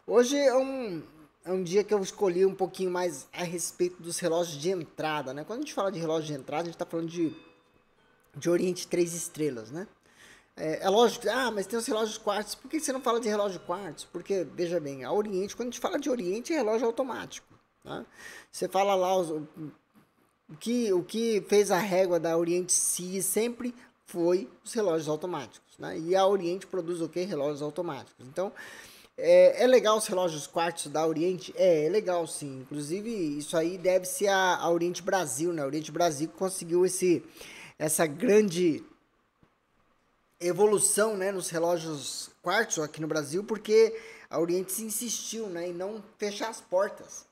Hoje é um dia que eu escolhi um pouquinho mais a respeito dos relógios de entrada, né? Quando a gente fala de relógio de entrada, a gente está falando de Oriente 3 estrelas, né? É lógico que, mas tem os relógios quartos. Por que você não fala de relógio quartos? Porque, veja bem, a Oriente, quando a gente fala de Oriente, é relógio automático. Tá? Você fala lá o que fez a régua da Oriente CI sempre foi os relógios automáticos. Né? E a Oriente produz o que? Relógios automáticos. Então, é legal os relógios quartos da Oriente? É legal sim. Inclusive, isso aí deve-se a Oriente Brasil, né? A Oriente Brasil conseguiu essa grande evolução, né, nos relógios quartos aqui no Brasil, porque a Oriente insistiu, né, em não fechar as portas,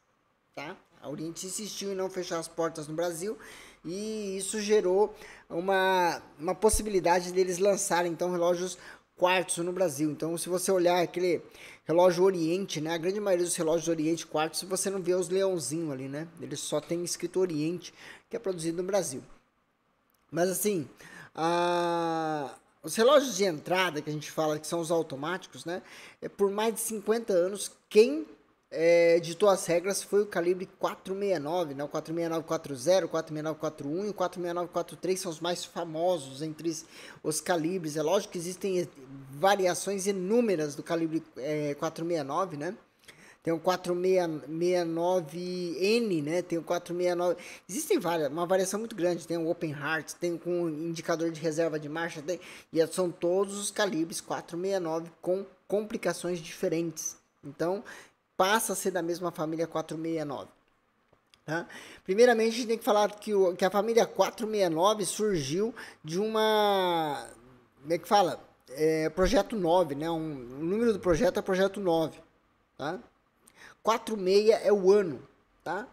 tá? A Oriente insistiu em não fechar as portas no Brasil e isso gerou uma possibilidade deles lançarem então relógios quartos no Brasil. Então, se você olhar aquele relógio Oriente, né, a grande maioria dos relógios Oriente quartos, você não vê os leãozinhos ali, né? Ele só tem escrito Oriente, que é produzido no Brasil. Mas assim, os relógios de entrada que a gente fala que são os automáticos, né? Por mais de 50 anos, quem ditou as regras foi o calibre 469, né? O 46940, o 46941 e o 46943 são os mais famosos entre os calibres. É lógico que existem variações inúmeras do calibre 469, né? Tem o 469N, né? Tem o 469. Existem várias, uma variação muito grande. Tem o Open Heart, tem com indicador de reserva de marcha, e são todos os calibres 469 com complicações diferentes. Então, passa a ser da mesma família 469. Tá? Primeiramente, a gente tem que falar que a família 469 surgiu de uma. Como é que fala? Projeto 9, né? O número do projeto é projeto 9. Tá? 46 é o ano, tá?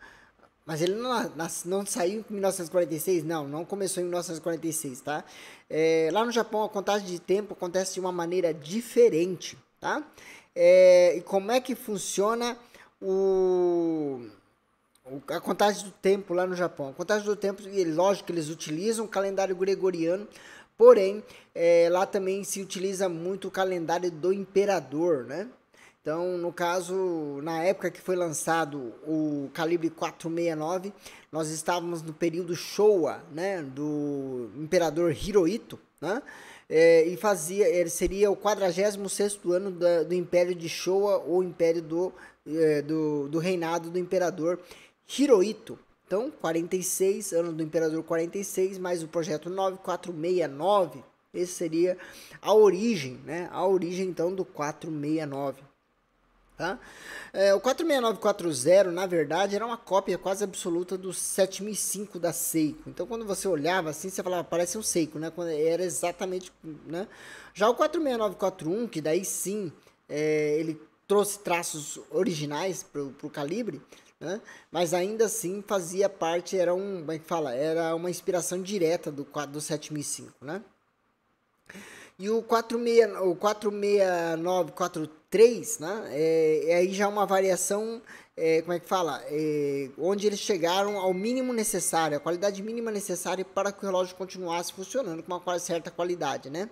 Mas ele não saiu em 1946, não começou em 1946, tá? Lá no Japão a contagem de tempo acontece de uma maneira diferente, tá? E como é que funciona a contagem do tempo lá no Japão? A contagem do tempo, lógico que eles utilizam o calendário gregoriano, porém lá também se utiliza muito o calendário do imperador, né? Então, no caso, na época que foi lançado o calibre 469, nós estávamos no período Showa, né, do imperador Hirohito, né, ele seria o 46º ano do Império de Showa, ou Império do reinado do imperador Hirohito. Então, 46 anos do imperador 46, mais o projeto 9469, esse seria a origem, né, a origem então do 469. Tá? O 46940, na verdade, era uma cópia quase absoluta do 7005 da Seiko. Então, quando você olhava assim, você falava, parece um Seiko, né? Quando era exatamente, né? Já o 46941, que daí sim, ele trouxe traços originais pro calibre, né? Mas ainda assim fazia parte, como é que fala? Era uma inspiração direta do 7005, né? E o 46943, né? Aí já uma variação, como é que fala? Onde eles chegaram ao mínimo necessário, a qualidade mínima necessária para que o relógio continuasse funcionando com uma certa qualidade, né?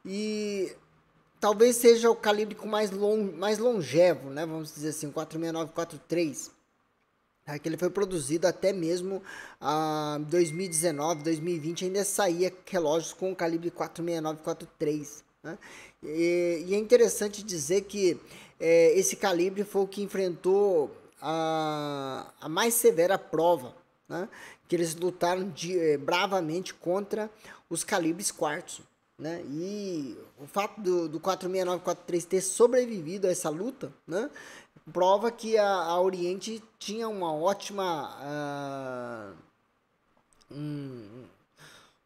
E talvez seja o calibre com mais longevo, né? Vamos dizer assim, o 46943. Que ele foi produzido até mesmo em 2019, 2020, ainda saía relógios com o calibre 46943. Né? E é interessante dizer que esse calibre foi o que enfrentou a mais severa prova, né? Que eles lutaram bravamente contra os calibres quartos. Né? E o fato do 46943 ter sobrevivido a essa luta, né? Prova que a Oriente tinha uma ótima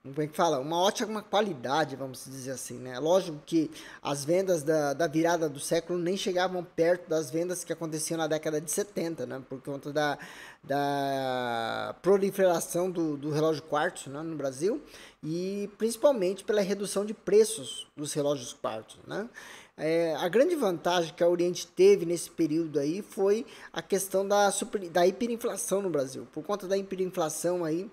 como é que fala? Uma ótima qualidade, vamos dizer assim, né? Lógico que as vendas da virada do século nem chegavam perto das vendas que aconteciam na década de 70, né? Por conta da proliferação do relógio quartzo, né? No Brasil, e principalmente pela redução de preços dos relógios quartzo, né? A grande vantagem que a Oriente teve nesse período aí foi a questão da hiperinflação no Brasil. Por conta da hiperinflação aí,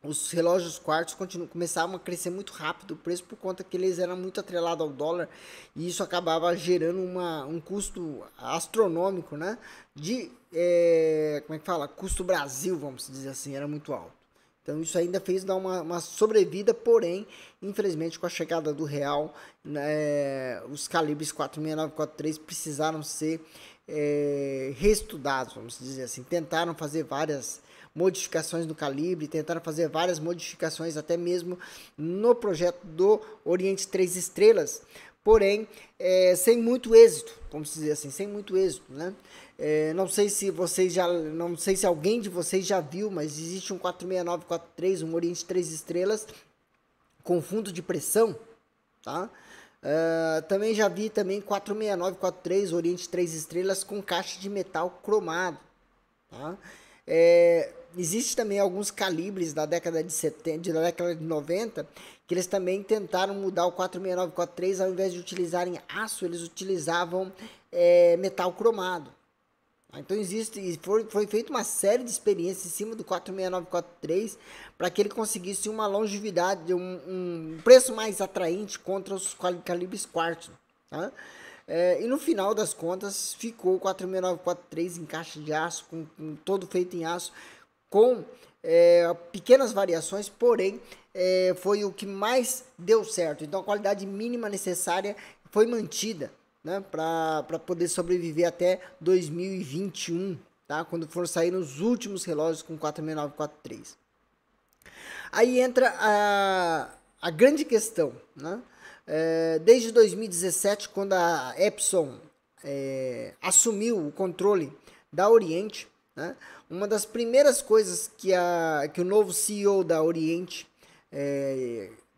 os relógios quartos começavam a crescer muito rápido o preço por conta que eles eram muito atrelados ao dólar e isso acabava gerando um custo astronômico, né? Como é que fala? Custo Brasil, vamos dizer assim, era muito alto. Então isso ainda fez dar uma sobrevida, porém, infelizmente com a chegada do real, né, os calibres 469 e 43 precisaram ser reestudados, vamos dizer assim. Tentaram fazer várias modificações no calibre, tentaram fazer várias modificações até mesmo no projeto do Oriente 3 Estrelas, porém sem muito êxito, vamos dizer assim, sem muito êxito, né? Não sei se não sei se alguém de vocês já viu, mas existe um 46943, um Oriente 3 Estrelas com fundo de pressão, tá? Também já vi também 46943 Oriente 3 Estrelas com caixa de metal cromado, tá? Existe também alguns calibres da década de 70, da década de 90, que eles também tentaram mudar o 46943, ao invés de utilizarem aço, eles utilizavam metal cromado. Então foi feita uma série de experiências em cima do 46943 para que ele conseguisse uma longevidade, um preço mais atraente contra os calibres quartzo, tá? E no final das contas ficou o 46943 em caixa de aço, com todo feito em aço, com pequenas variações, porém foi o que mais deu certo. Então a qualidade mínima necessária foi mantida, né, para poder sobreviver até 2021, tá? Quando foram sair os últimos relógios com 46943. Aí entra a grande questão, né? Desde 2017, quando a Epson assumiu o controle da Oriente, né, uma das primeiras coisas que o novo CEO da Oriente,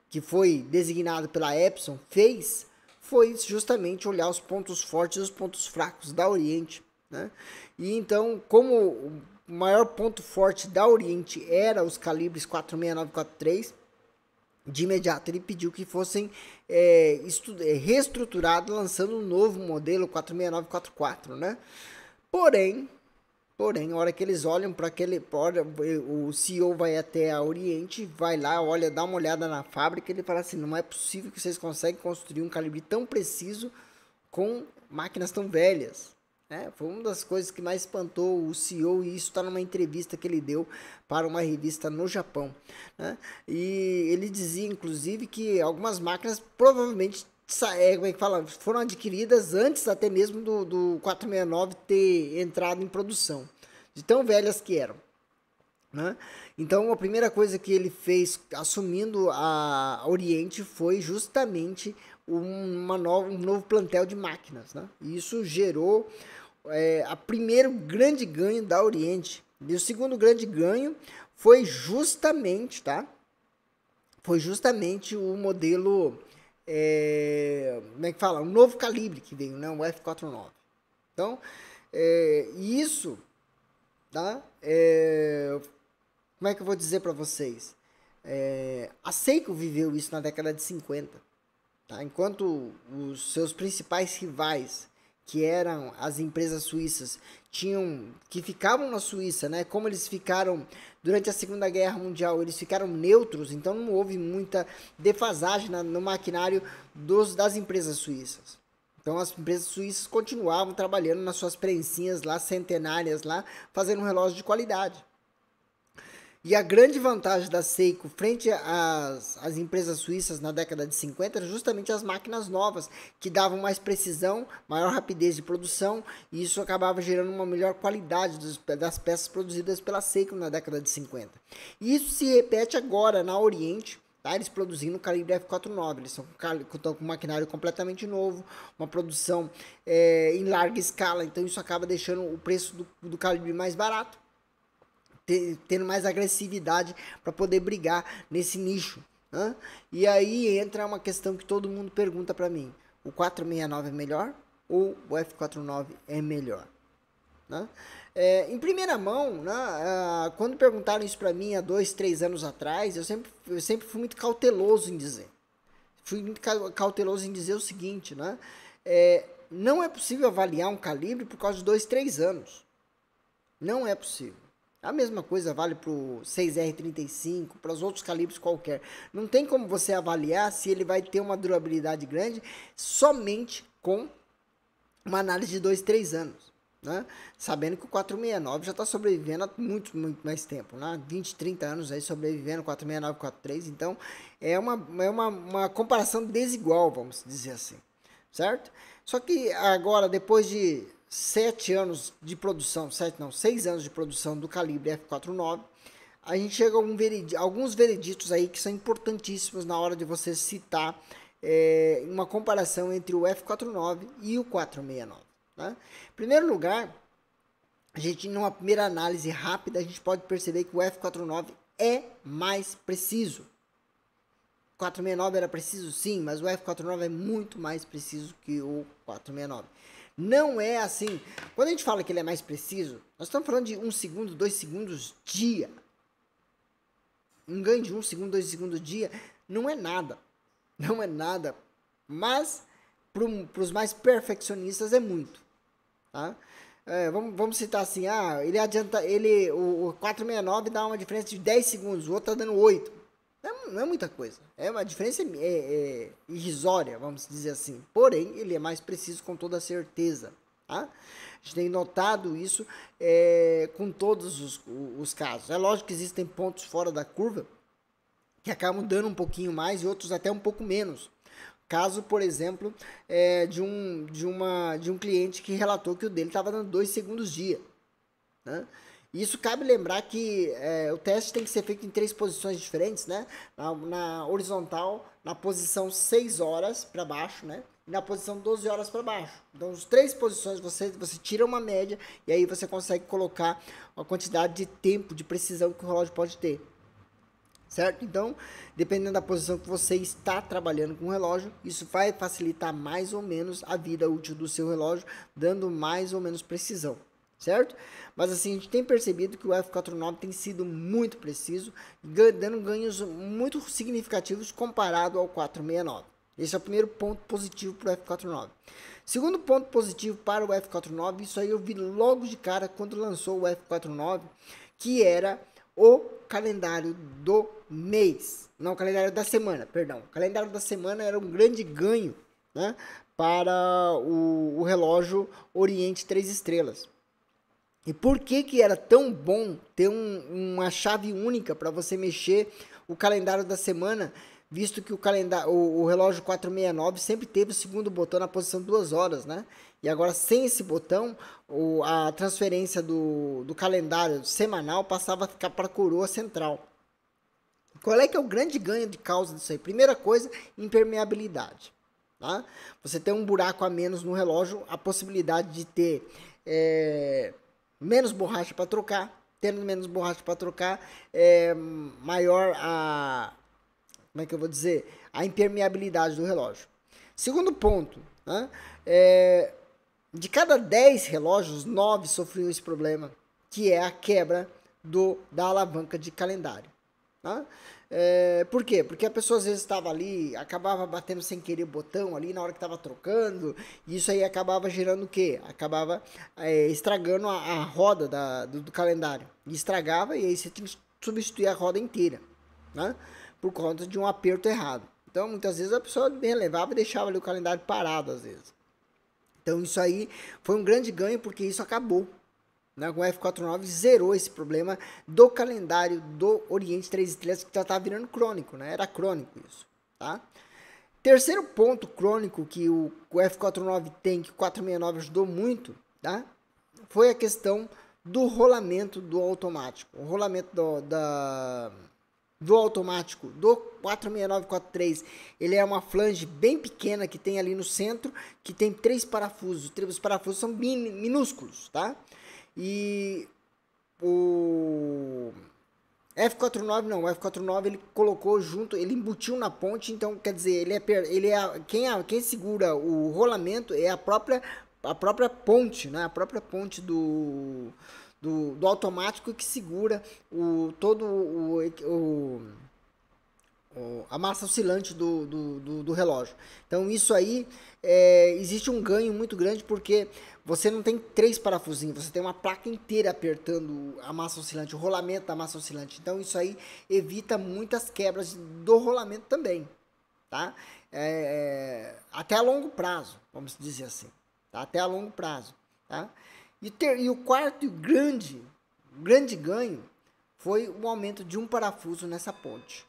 que foi designado pela Epson, fez foi justamente olhar os pontos fortes e os pontos fracos da Oriente, né? E então, como o maior ponto forte da Oriente era os calibres 46943, de imediato ele pediu que fossem reestruturados, lançando um novo modelo 46944, né? Porém, a hora que eles olham para o CEO vai até a Oriente, vai lá, olha, dá uma olhada na fábrica, ele fala assim, não é possível que vocês conseguem construir um calibre tão preciso com máquinas tão velhas. Foi uma das coisas que mais espantou o CEO, e isso está numa entrevista que ele deu para uma revista no Japão, né? E ele dizia, inclusive, que algumas máquinas provavelmente foram adquiridas antes até mesmo do 469 ter entrado em produção, de tão velhas que eram, né? Então a primeira coisa que ele fez assumindo a Oriente foi justamente um novo plantel de máquinas, né? E isso gerou a primeiro grande ganho da Oriente. E o segundo grande ganho foi justamente, tá? Foi justamente o modelo como é que fala? Um novo calibre que veio, né? O F49. Então, isso, tá? Como é que eu vou dizer para vocês? A Seiko viveu isso na década de 50, tá? Enquanto os seus principais rivais, que eram as empresas suíças, que ficavam na Suíça, né? Como eles ficaram durante a Segunda Guerra Mundial, eles ficaram neutros, então não houve muita defasagem no maquinário das empresas suíças. Então as empresas suíças continuavam trabalhando nas suas prensinhas lá, centenárias lá, fazendo um relógio de qualidade. E a grande vantagem da Seiko frente às empresas suíças na década de 50 era justamente as máquinas novas, que davam mais precisão, maior rapidez de produção, e isso acabava gerando uma melhor qualidade das peças produzidas pela Seiko na década de 50. E isso se repete agora na Oriente, tá? Eles produzindo o calibre F49, eles estão com um maquinário completamente novo, uma produção em larga escala, então isso acaba deixando o preço do calibre mais barato, tendo mais agressividade para poder brigar nesse nicho, né? E aí entra uma questão que todo mundo pergunta para mim: o 469 é melhor ou o F49 é melhor, né? Em primeira mão, né, quando perguntaram isso para mim há 2, 3 anos atrás, eu sempre fui muito cauteloso em dizer. O seguinte, né? Não é possível avaliar um calibre por causa de 2, 3 anos. Não é possível. A mesma coisa vale para o 6R35, para os outros calibres qualquer. Não tem como você avaliar se ele vai ter uma durabilidade grande somente com uma análise de 2, 3 anos. Né? Sabendo que o 469 já está sobrevivendo há muito, muito mais tempo, né? 20, 30 anos aí sobrevivendo, 469, 43, então é uma comparação desigual, vamos dizer assim, certo? Só que agora, depois de 7 anos de produção, 6 anos de produção do calibre F49, a gente chega a alguns vereditos aí que são importantíssimos na hora de você citar uma comparação entre o F49 e o 469. Né? Em primeiro lugar, a gente, numa primeira análise rápida, a gente pode perceber que o F49 é mais preciso. O 469 era preciso sim, mas o F49 é muito mais preciso que o 469. Não é assim. Quando a gente fala que ele é mais preciso, nós estamos falando de 1 segundo, 2 segundos dia. Um ganho de 1 segundo, 2 segundos dia não é nada. Não é nada. Mas para os mais perfeccionistas é muito. Tá? Vamos citar assim, ele adianta, o 469 dá uma diferença de 10 segundos, o outro está dando 8. Não é muita coisa, é uma diferença irrisória, vamos dizer assim. Porém, ele é mais preciso com toda certeza. Tá? A gente tem notado isso com todos os casos. É lógico que existem pontos fora da curva que acabam dando um pouquinho mais e outros até um pouco menos. Caso, por exemplo, de um cliente que relatou que o dele estava dando 2 segundos dia. Né? Isso cabe lembrar que o teste tem que ser feito em 3 posições diferentes, né? Na horizontal, na posição 6 horas para baixo, né? E na posição 12 horas para baixo. Então, as 3 posições você tira uma média e aí você consegue colocar a quantidade de tempo de precisão que o relógio pode ter. Certo? Então, dependendo da posição que você está trabalhando com o relógio, isso vai facilitar mais ou menos a vida útil do seu relógio, dando mais ou menos precisão, certo? Mas assim, a gente tem percebido que o F49 tem sido muito preciso, dando ganhos muito significativos comparado ao 469. Esse é o primeiro ponto positivo para o F49. Segundo ponto positivo para o F49, isso aí eu vi logo de cara quando lançou o F49, que era o calendário do mês, não, o calendário da semana, perdão. O calendário da semana era um grande ganho, né, para o relógio Oriente 3 estrelas. E por que era tão bom ter uma chave única para você mexer o calendário da semana, visto que o relógio 469 sempre teve o segundo botão na posição 2 horas, né? E agora, sem esse botão, a transferência do calendário semanal passava a ficar para a coroa central. Qual é que é o grande ganho de causa disso aí? Primeira coisa, impermeabilidade. Tá? Você tem um buraco a menos no relógio, a possibilidade de ter menos borracha para trocar. Tendo menos borracha para trocar, maior como é que eu vou dizer? A impermeabilidade do relógio. Segundo ponto, né? De cada 10 relógios, 9 sofriam esse problema, que é a quebra da alavanca de calendário. Tá? Por quê? Porque a pessoa às vezes estava ali, acabava batendo sem querer o botão ali na hora que estava trocando, e isso aí acabava gerando o quê? Acabava estragando a roda do calendário. E estragava, e aí você tinha que substituir a roda inteira, né? Por conta de um aperto errado. Então, muitas vezes a pessoa relevava e deixava ali o calendário parado, às vezes. Então, isso aí foi um grande ganho, porque isso acabou. Né? Com o F49 zerou esse problema do calendário do Oriente 3 estrelas, que já estava virando crônico, né? Era crônico isso, tá? Terceiro ponto crônico que o F49 tem, que o 469 ajudou muito, tá? Foi a questão do rolamento do automático. O rolamento do automático do 46943, ele é uma flange bem pequena que tem ali no centro, que tem 3 parafusos. Os parafusos são minúsculos, tá? E o F49 não, o F49 ele colocou junto, ele embutiu na ponte, então quer dizer, quem segura o rolamento é a própria ponte, né? A própria ponte do automático que segura todo o a massa oscilante do relógio. Então isso aí, existe um ganho muito grande, porque você não tem 3 parafusinhos, você tem uma placa inteira apertando a massa oscilante, o rolamento da massa oscilante. Então isso aí evita muitas quebras do rolamento também, tá? Até a longo prazo, vamos dizer assim, tá? Até a longo prazo, tá? E o quarto grande ganho foi o aumento de um parafuso nessa ponte,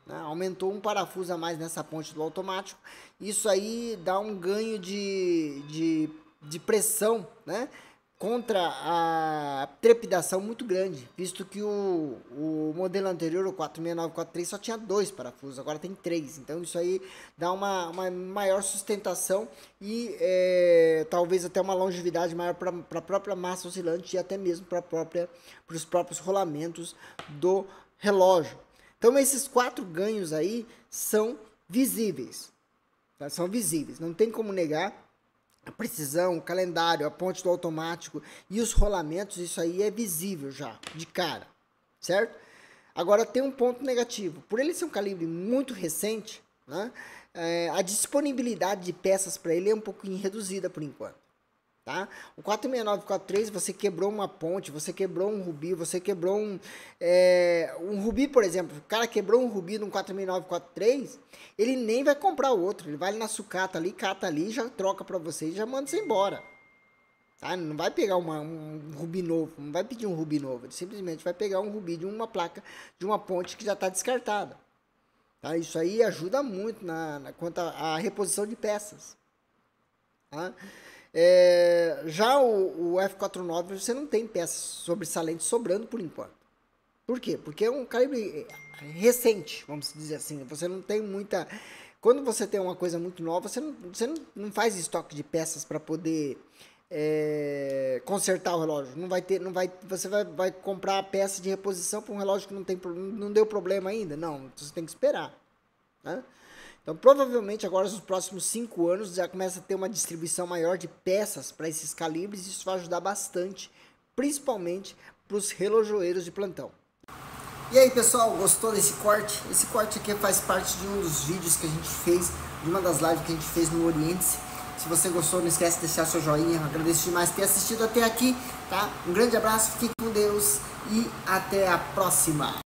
né? Aumentou um parafuso a mais nessa ponte do automático. Isso aí dá um ganho de pressão, né? Contra a trepidação muito grande, visto que o modelo anterior, o 46943, só tinha 2 parafusos, agora tem 3. Então isso aí dá uma maior sustentação e talvez até uma longevidade maior para a própria massa oscilante e até mesmo para os próprios rolamentos do relógio. Então esses 4 ganhos aí são visíveis, tá? São visíveis, não tem como negar. A precisão, o calendário, a ponte do automático e os rolamentos, isso aí é visível já, de cara, certo? Agora tem um ponto negativo. Por ele ser um calibre muito recente, né, a disponibilidade de peças para ele é um pouquinho reduzida por enquanto. Tá? O 46943, você quebrou uma ponte, você quebrou um rubi, você quebrou um rubi, por exemplo. O cara quebrou um rubi no 46943, ele nem vai comprar outro. Ele vai na sucata ali, cata ali, já troca para você e já manda você embora. Tá? Não vai pegar um rubi novo, não vai pedir um rubi novo. Ele simplesmente vai pegar um rubi de uma placa, de uma ponte que já está descartada. Tá? Isso aí ajuda muito quanto à reposição de peças. Tá? Já o F49 você não tem peças sobressalentes sobrando por enquanto. Por quê? Porque é um calibre recente, vamos dizer assim. Você não tem muita... Quando você tem uma coisa muito nova, você não faz estoque de peças para poder consertar o relógio. Você vai comprar peça de reposição para um relógio que não deu problema ainda? Não, você tem que esperar, né? Então, provavelmente, agora nos próximos 5 anos, já começa a ter uma distribuição maior de peças para esses calibres. Isso vai ajudar bastante, principalmente para os relojoeiros de plantão. E aí, pessoal, gostou desse corte? Esse corte aqui faz parte de um dos vídeos que a gente fez, de uma das lives que a gente fez no Oriente-se. Se você gostou, não esquece de deixar seu joinha. Eu agradeço demais por ter assistido até aqui, tá? Um grande abraço, fique com Deus e até a próxima!